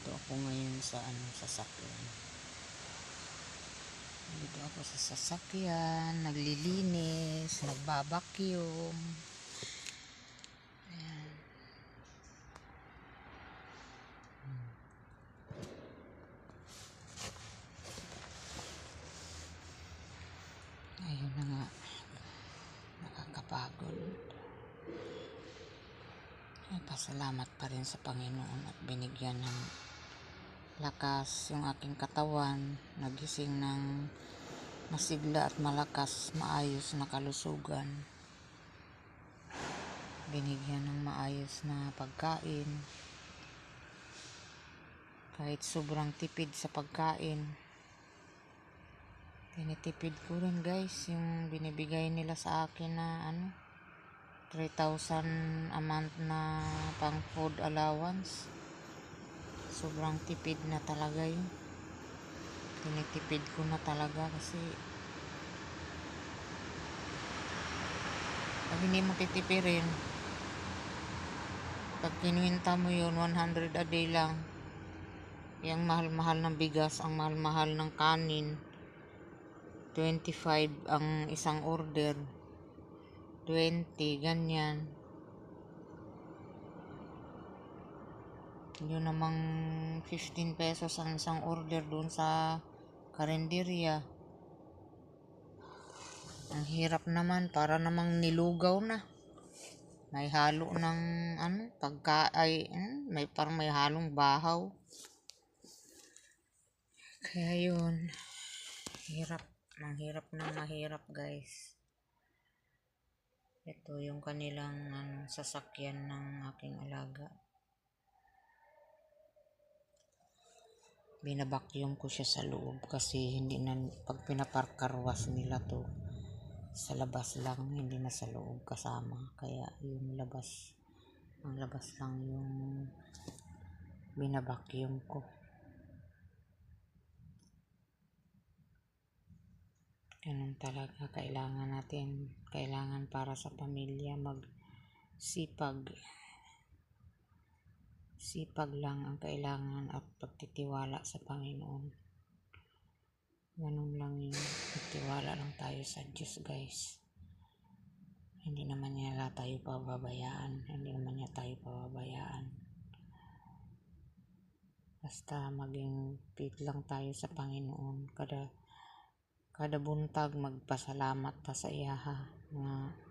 Dito ako ngayon sa sasakyan. Dito ako sa sasakyan, naglilinis, nagbabacuum. Ayan. Ayun na nga. Nakakapagod. Ay, pasalamat pa rin sa Panginoon at binigyan ng lakas yung aking katawan. Nagising ng masigla at malakas, maayos na kalusugan. Binigyan ng maayos na pagkain. Kahit sobrang tipid sa pagkain, tinitipid ko rin guys yung binibigay nila sa akin na 3,000 a month na pang food allowance. Sobrang tipid na talaga yun. Tinitipid ko na talaga kasi pag hindi mo titipirin, pag kinuwinta mo yun 100 a day lang, yung mahal-mahal ng bigas, ang mahal-mahal ng kanin, 25 ang isang order, 20, ganyan. Yun namang 15 pesos ang isang order doon sa karinderya. Ang hirap naman, para namang nilugaw na. May halo ng parang may halong bahaw. Kaya yun, mahirap guys. Ito yung kanilang sasakyan ng aking alaga. Binabakyum ko siya sa loob kasi hindi na, pag pinaparkarwas nila to sa labas lang, hindi na sa loob kasama. Kaya yung labas, ang labas lang yung binabakyum ko. Ganun talaga, kailangan para sa pamilya sipag lang ang kailangan at pagtitiwala sa Panginoon. Ganun lang yun, pagtiwala lang tayo sa Diyos guys. Hindi naman niya tayo pababayaan, basta maging fit lang tayo sa Panginoon. Kada buntag magpasalamat ta sa iyaha nga